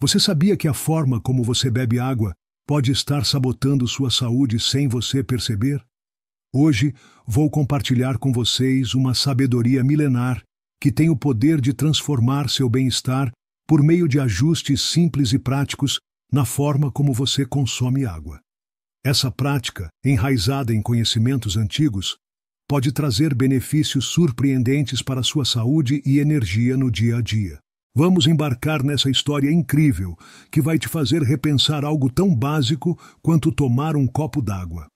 Você sabia que a forma como você bebe água pode estar sabotando sua saúde sem você perceber? Hoje vou compartilhar com vocês uma sabedoria milenar que tem o poder de transformar seu bem-estar por meio de ajustes simples e práticos na forma como você consome água. Essa prática, enraizada em conhecimentos antigos, pode trazer benefícios surpreendentes para sua saúde e energia no dia a dia. Vamos embarcar nessa história incrível que vai te fazer repensar algo tão básico quanto tomar um copo d'água.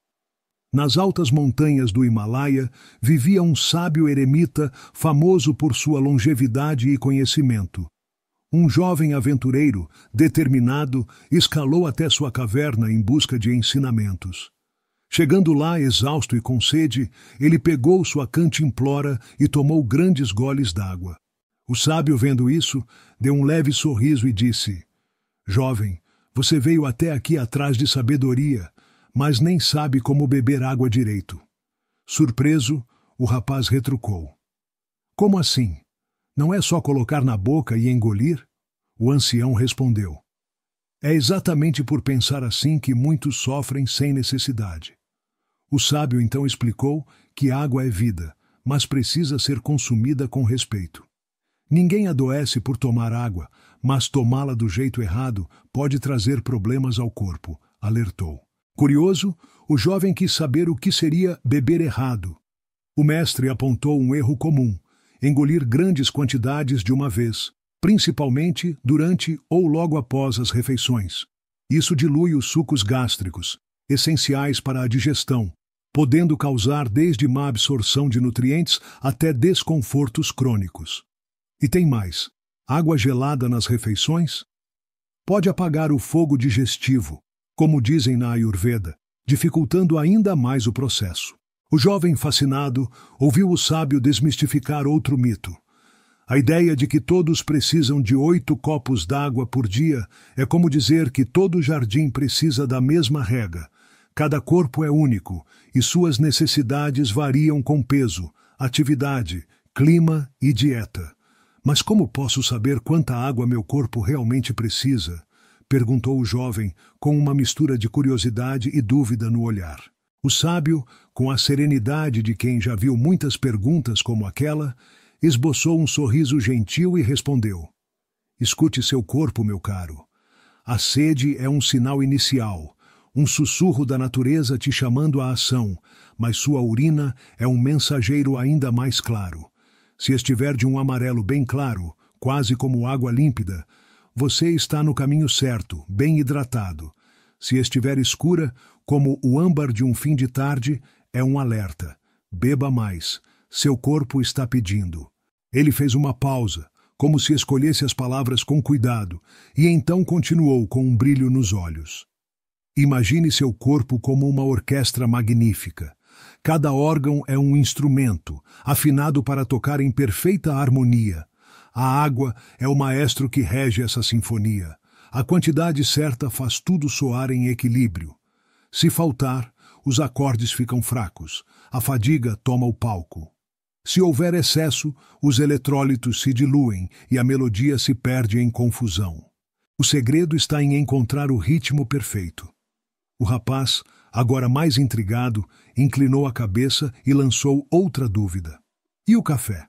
Nas altas montanhas do Himalaia vivia um sábio eremita famoso por sua longevidade e conhecimento. Um jovem aventureiro, determinado, escalou até sua caverna em busca de ensinamentos. Chegando lá, exausto e com sede, ele pegou sua cantimplora e tomou grandes goles d'água. O sábio, vendo isso, deu um leve sorriso e disse: "Jovem, você veio até aqui atrás de sabedoria, mas nem sabe como beber água direito." Surpreso, o rapaz retrucou: "Como assim? Não é só colocar na boca e engolir?" O ancião respondeu: "É exatamente por pensar assim que muitos sofrem sem necessidade." O sábio então explicou que água é vida, mas precisa ser consumida com respeito. Ninguém adoece por tomar água, mas tomá-la do jeito errado pode trazer problemas ao corpo, alertou. Curioso, o jovem quis saber o que seria beber errado. O mestre apontou um erro comum: engolir grandes quantidades de uma vez, principalmente durante ou logo após as refeições. Isso dilui os sucos gástricos, essenciais para a digestão, podendo causar desde má absorção de nutrientes até desconfortos crônicos. E tem mais: água gelada nas refeições pode apagar o fogo digestivo, como dizem na Ayurveda, dificultando ainda mais o processo. O jovem, fascinado, ouviu o sábio desmistificar outro mito. A ideia de que todos precisam de 8 copos d'água por dia é como dizer que todo jardim precisa da mesma rega. Cada corpo é único e suas necessidades variam com peso, atividade, clima e dieta. "Mas como posso saber quanta água meu corpo realmente precisa?" perguntou o jovem, com uma mistura de curiosidade e dúvida no olhar. O sábio, com a serenidade de quem já viu muitas perguntas como aquela, esboçou um sorriso gentil e respondeu: "Escute seu corpo, meu caro. A sede é um sinal inicial, um sussurro da natureza te chamando à ação, mas sua urina é um mensageiro ainda mais claro. Se estiver de um amarelo bem claro, quase como água límpida, você está no caminho certo, bem hidratado. Se estiver escura, como o âmbar de um fim de tarde, é um alerta. Beba mais. Seu corpo está pedindo." Ele fez uma pausa, como se escolhesse as palavras com cuidado, e então continuou com um brilho nos olhos. "Imagine seu corpo como uma orquestra magnífica. Cada órgão é um instrumento, afinado para tocar em perfeita harmonia. A água é o maestro que rege essa sinfonia. A quantidade certa faz tudo soar em equilíbrio. Se faltar, os acordes ficam fracos, a fadiga toma o palco. Se houver excesso, os eletrólitos se diluem e a melodia se perde em confusão. O segredo está em encontrar o ritmo perfeito." O rapaz, agora mais intrigado, inclinou a cabeça e lançou outra dúvida: "E o café?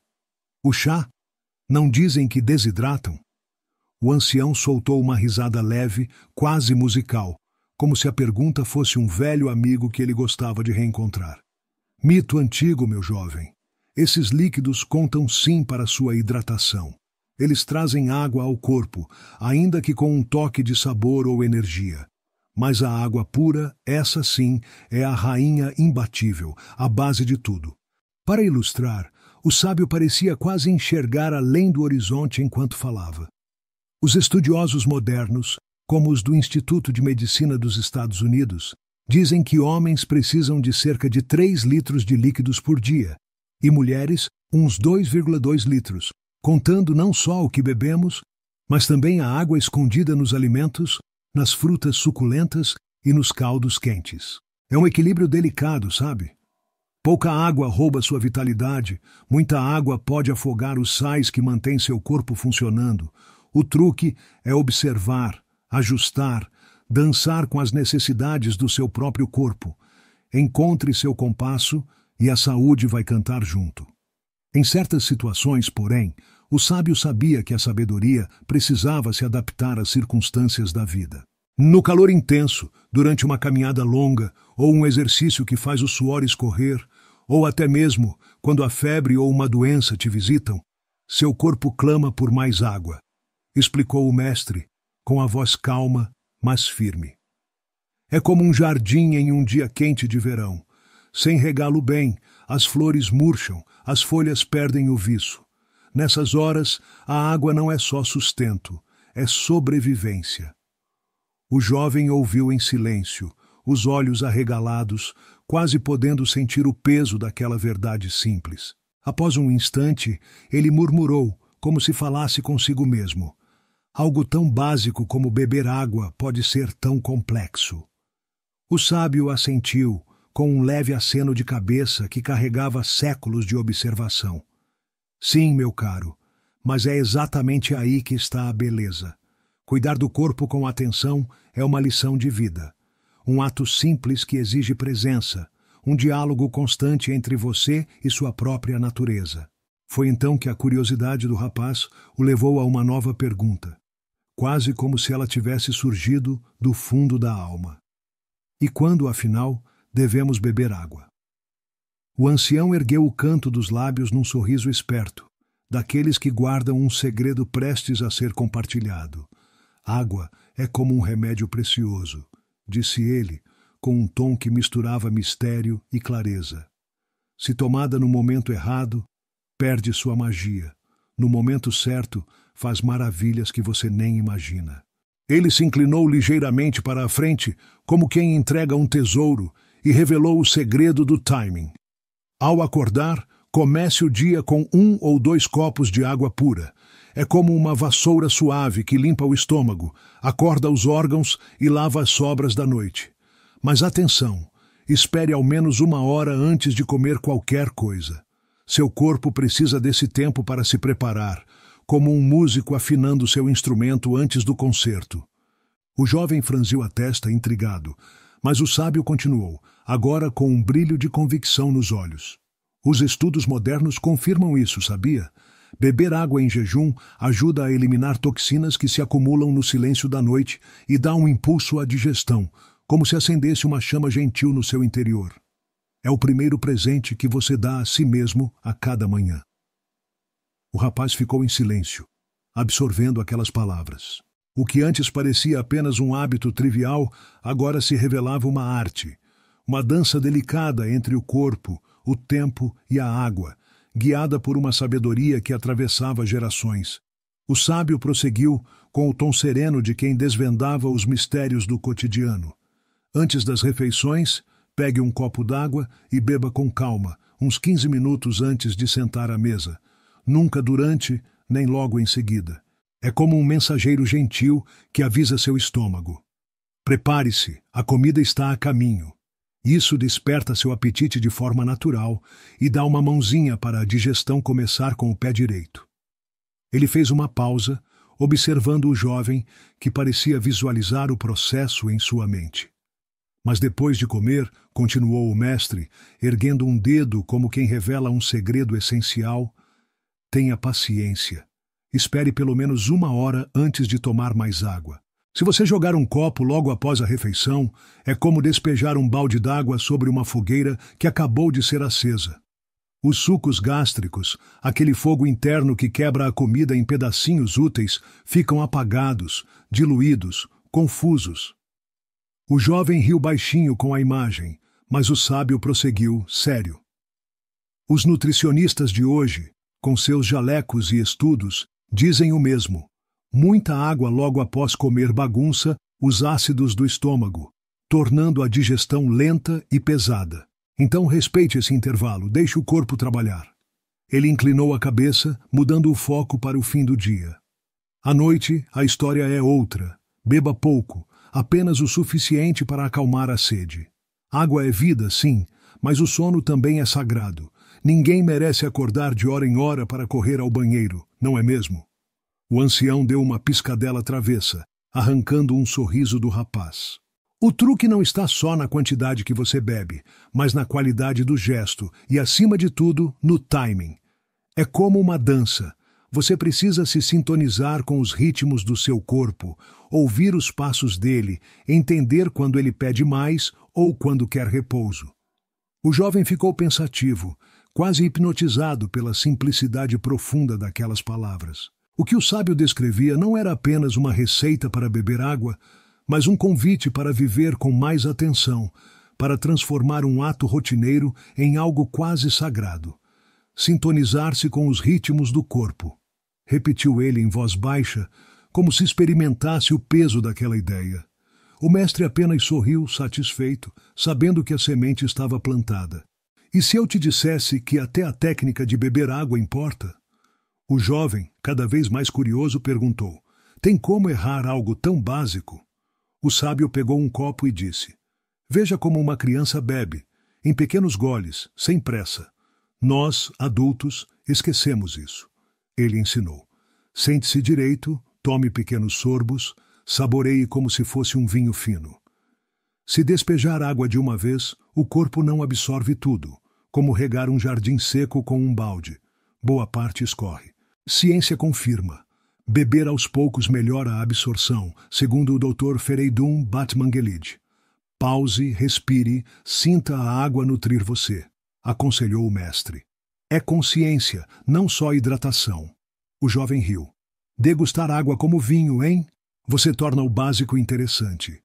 O chá? Não dizem que desidratam?" O ancião soltou uma risada leve, quase musical, como se a pergunta fosse um velho amigo que ele gostava de reencontrar. "Mito antigo, meu jovem. Esses líquidos contam sim para sua hidratação. Eles trazem água ao corpo, ainda que com um toque de sabor ou energia. Mas a água pura, essa sim, é a rainha imbatível, a base de tudo." Para ilustrar, o sábio parecia quase enxergar além do horizonte enquanto falava. Os estudiosos modernos, como os do Instituto de Medicina dos Estados Unidos, dizem que homens precisam de cerca de 3 litros de líquidos por dia, e mulheres uns 2,2 litros, contando não só o que bebemos, mas também a água escondida nos alimentos, nas frutas suculentas e nos caldos quentes. É um equilíbrio delicado, sabe? Pouca água rouba sua vitalidade, muita água pode afogar os sais que mantêm seu corpo funcionando. O truque é observar, ajustar, dançar com as necessidades do seu próprio corpo. Encontre seu compasso e a saúde vai cantar junto. Em certas situações, porém, o sábio sabia que a sabedoria precisava se adaptar às circunstâncias da vida. No calor intenso, durante uma caminhada longa, ou um exercício que faz o suor escorrer, ou até mesmo quando a febre ou uma doença te visitam, seu corpo clama por mais água, explicou o mestre, com a voz calma, mas firme. É como um jardim em um dia quente de verão. Sem regá-lo bem, as flores murcham, as folhas perdem o viço. Nessas horas, a água não é só sustento, é sobrevivência. O jovem ouviu em silêncio, os olhos arregalados, quase podendo sentir o peso daquela verdade simples. Após um instante, ele murmurou, como se falasse consigo mesmo. Algo tão básico como beber água pode ser tão complexo. O sábio assentiu, com um leve aceno de cabeça que carregava séculos de observação. Sim, meu caro, mas é exatamente aí que está a beleza. Cuidar do corpo com atenção é uma lição de vida. Um ato simples que exige presença, um diálogo constante entre você e sua própria natureza. Foi então que a curiosidade do rapaz o levou a uma nova pergunta, quase como se ela tivesse surgido do fundo da alma. E quando, afinal, devemos beber água? O ancião ergueu o canto dos lábios num sorriso esperto, daqueles que guardam um segredo prestes a ser compartilhado. Água é como um remédio precioso, disse ele, com um tom que misturava mistério e clareza. Se tomada no momento errado, perde sua magia. No momento certo, faz maravilhas que você nem imagina. Ele se inclinou ligeiramente para a frente, como quem entrega um tesouro, e revelou o segredo do timing. Ao acordar, comece o dia com 1 ou 2 copos de água pura. É como uma vassoura suave que limpa o estômago, acorda os órgãos e lava as sobras da noite. Mas atenção, espere ao menos 1 hora antes de comer qualquer coisa. Seu corpo precisa desse tempo para se preparar, como um músico afinando seu instrumento antes do concerto. O jovem franziu a testa, intrigado, mas o sábio continuou, agora com um brilho de convicção nos olhos. Os estudos modernos confirmam isso, sabia? Beber água em jejum ajuda a eliminar toxinas que se acumulam no silêncio da noite e dá um impulso à digestão, como se acendesse uma chama gentil no seu interior. É o primeiro presente que você dá a si mesmo a cada manhã. O rapaz ficou em silêncio, absorvendo aquelas palavras. O que antes parecia apenas um hábito trivial, agora se revelava uma arte, uma dança delicada entre o corpo, o tempo e a água, guiada por uma sabedoria que atravessava gerações. O sábio prosseguiu com o tom sereno de quem desvendava os mistérios do cotidiano. Antes das refeições, pegue um copo d'água e beba com calma, uns 15 minutos antes de sentar à mesa. Nunca durante, nem logo em seguida. É como um mensageiro gentil que avisa seu estômago. Prepare-se, a comida está a caminho. Isso desperta seu apetite de forma natural e dá uma mãozinha para a digestão começar com o pé direito. Ele fez uma pausa, observando o jovem que parecia visualizar o processo em sua mente. Mas depois de comer, continuou o mestre, erguendo um dedo como quem revela um segredo essencial, tenha paciência. Espere pelo menos 1 hora antes de tomar mais água. Se você jogar um copo logo após a refeição, é como despejar um balde d'água sobre uma fogueira que acabou de ser acesa. Os sucos gástricos, aquele fogo interno que quebra a comida em pedacinhos úteis, ficam apagados, diluídos, confusos. O jovem riu baixinho com a imagem, mas o sábio prosseguiu, sério. Os nutricionistas de hoje, com seus jalecos e estudos, dizem o mesmo. Muita água logo após comer bagunça os ácidos do estômago, tornando a digestão lenta e pesada. Então respeite esse intervalo, deixe o corpo trabalhar. Ele inclinou a cabeça, mudando o foco para o fim do dia. À noite, a história é outra. Beba pouco, apenas o suficiente para acalmar a sede. Água é vida, sim, mas o sono também é sagrado. Ninguém merece acordar de hora em hora para correr ao banheiro, não é mesmo? O ancião deu uma piscadela travessa, arrancando um sorriso do rapaz. O truque não está só na quantidade que você bebe, mas na qualidade do gesto e, acima de tudo, no timing. É como uma dança. Você precisa se sintonizar com os ritmos do seu corpo, ouvir os passos dele, entender quando ele pede mais ou quando quer repouso. O jovem ficou pensativo, quase hipnotizado pela simplicidade profunda daquelas palavras. O que o sábio descrevia não era apenas uma receita para beber água, mas um convite para viver com mais atenção, para transformar um ato rotineiro em algo quase sagrado. Sintonizar-se com os ritmos do corpo. Repetiu ele em voz baixa, como se experimentasse o peso daquela ideia. O mestre apenas sorriu, satisfeito, sabendo que a semente estava plantada. E se eu te dissesse que até a técnica de beber água importa? O jovem, cada vez mais curioso, perguntou: tem como errar algo tão básico? O sábio pegou um copo e disse: veja como uma criança bebe, em pequenos goles, sem pressa. Nós, adultos, esquecemos isso. Ele ensinou: sente-se direito, tome pequenos sorbos, saboreie como se fosse um vinho fino. Se despejar água de uma vez, o corpo não absorve tudo, como regar um jardim seco com um balde. Boa parte escorre. Ciência confirma. Beber aos poucos melhora a absorção, segundo o Dr. Fereydun Batmanglij. Pause, respire, sinta a água nutrir você, aconselhou o mestre. É consciência, não só hidratação. O jovem riu. Degustar água como vinho, hein? Você torna o básico interessante.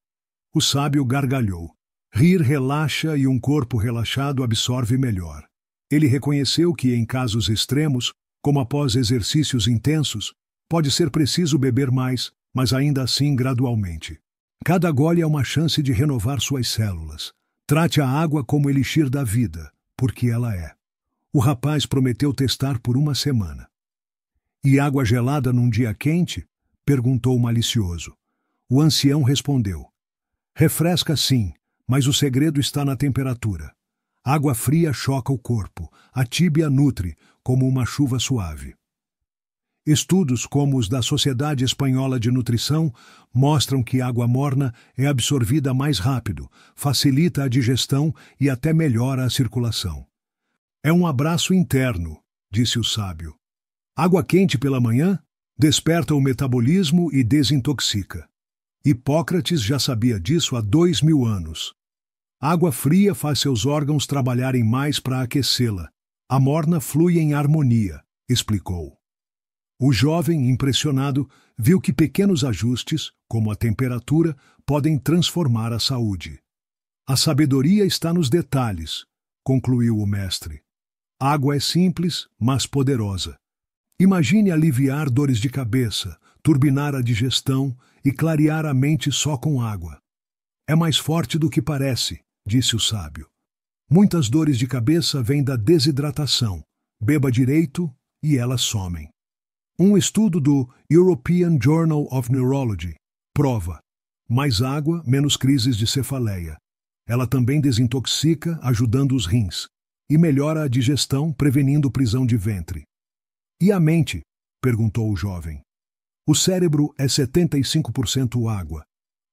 O sábio gargalhou. Rir relaxa e um corpo relaxado absorve melhor. Ele reconheceu que, em casos extremos, como após exercícios intensos, pode ser preciso beber mais, mas ainda assim gradualmente. Cada gole é uma chance de renovar suas células. Trate a água como elixir da vida, porque ela é. O rapaz prometeu testar por uma semana. E água gelada num dia quente? Perguntou o malicioso. O ancião respondeu: refresca sim, mas o segredo está na temperatura. Água fria choca o corpo, a tíbia nutre, como uma chuva suave. Estudos como os da Sociedade Espanhola de Nutrição mostram que água morna é absorvida mais rápido, facilita a digestão e até melhora a circulação. É um abraço interno, disse o sábio. Água quente pela manhã desperta o metabolismo e desintoxica. Hipócrates já sabia disso há 2000 anos. Água fria faz seus órgãos trabalharem mais para aquecê-la. A morna flui em harmonia, explicou. O jovem, impressionado, viu que pequenos ajustes, como a temperatura, podem transformar a saúde. A sabedoria está nos detalhes, concluiu o mestre. Água é simples, mas poderosa. Imagine aliviar dores de cabeça, turbinar a digestão e clarear a mente só com água. É mais forte do que parece, disse o sábio. Muitas dores de cabeça vêm da desidratação. Beba direito e elas somem. Um estudo do European Journal of Neurology prova: mais água, menos crises de cefaleia. Ela também desintoxica, ajudando os rins, e melhora a digestão, prevenindo prisão de ventre. E a mente? Perguntou o jovem. O cérebro é 75% água.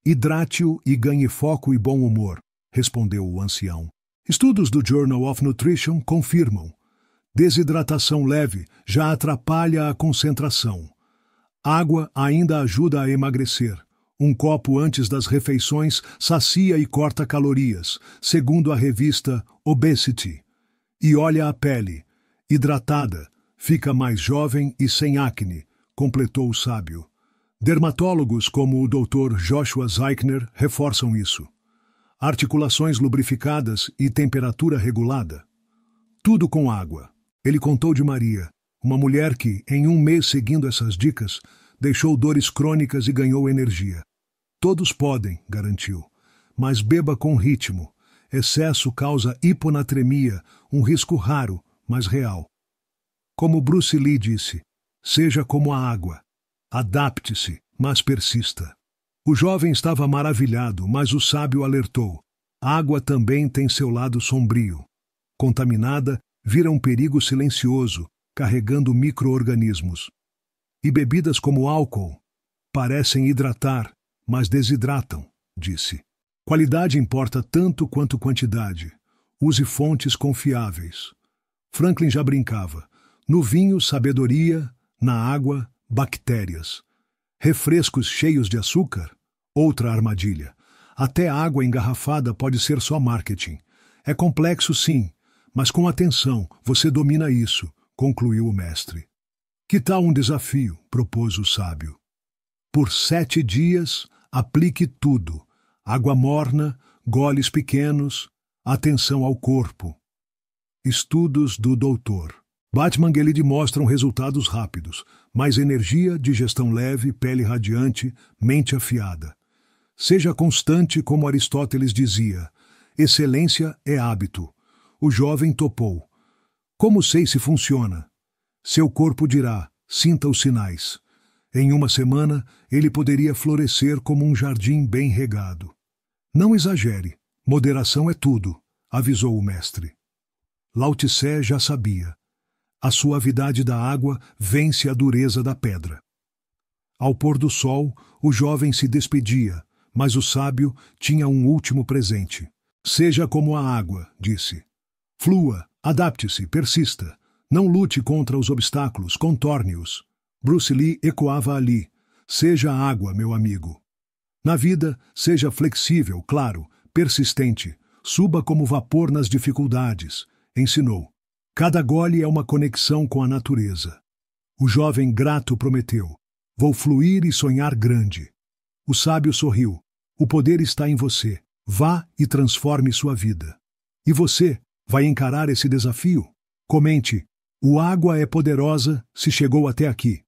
Hidrate-o e ganhe foco e bom humor, respondeu o ancião. Estudos do Journal of Nutrition confirmam. Desidratação leve já atrapalha a concentração. Água ainda ajuda a emagrecer. Um copo antes das refeições sacia e corta calorias, segundo a revista Obesity. E olha a pele. Hidratada, fica mais jovem e sem acne, completou o sábio. Dermatólogos como o Dr. Joshua Zeichner reforçam isso. Articulações lubrificadas e temperatura regulada. Tudo com água. Ele contou de Maria, uma mulher que, em um mês seguindo essas dicas, deixou dores crônicas e ganhou energia. Todos podem, garantiu, mas beba com ritmo. Excesso causa hiponatremia, um risco raro, mas real. Como Bruce Lee disse, seja como a água. Adapte-se, mas persista. O jovem estava maravilhado, mas o sábio alertou. A água também tem seu lado sombrio. Contaminada, vira um perigo silencioso, carregando micro-organismos. E bebidas como álcool parecem hidratar, mas desidratam, disse. Qualidade importa tanto quanto quantidade. Use fontes confiáveis. Franklin já brincava. No vinho, sabedoria, na água, bactérias. Refrescos cheios de açúcar? Outra armadilha. Até água engarrafada pode ser só marketing. É complexo, sim, mas com atenção, você domina isso, concluiu o mestre. Que tal um desafio? Propôs o sábio. Por 7 dias, aplique tudo. Água morna, goles pequenos, atenção ao corpo. Estudos do doutor. Batmanguelide mostram resultados rápidos, mais energia, digestão leve, pele radiante, mente afiada. Seja constante, como Aristóteles dizia. Excelência é hábito. O jovem topou. Como sei se funciona? Seu corpo dirá, sinta os sinais. Em uma semana, ele poderia florescer como um jardim bem regado. Não exagere, moderação é tudo, avisou o mestre. Lao Tse já sabia. A suavidade da água vence a dureza da pedra. Ao pôr do sol, o jovem se despedia, mas o sábio tinha um último presente. Seja como a água, disse. Flua, adapte-se, persista. Não lute contra os obstáculos, contorne-os. Bruce Lee ecoava ali. Seja a água, meu amigo. Na vida, seja flexível, claro, persistente. Suba como vapor nas dificuldades, ensinou. Cada gole é uma conexão com a natureza. O jovem grato prometeu. Vou fluir e sonhar grande. O sábio sorriu. O poder está em você. Vá e transforme sua vida. E você, vai encarar esse desafio? Comente. O água é poderosa se chegou até aqui.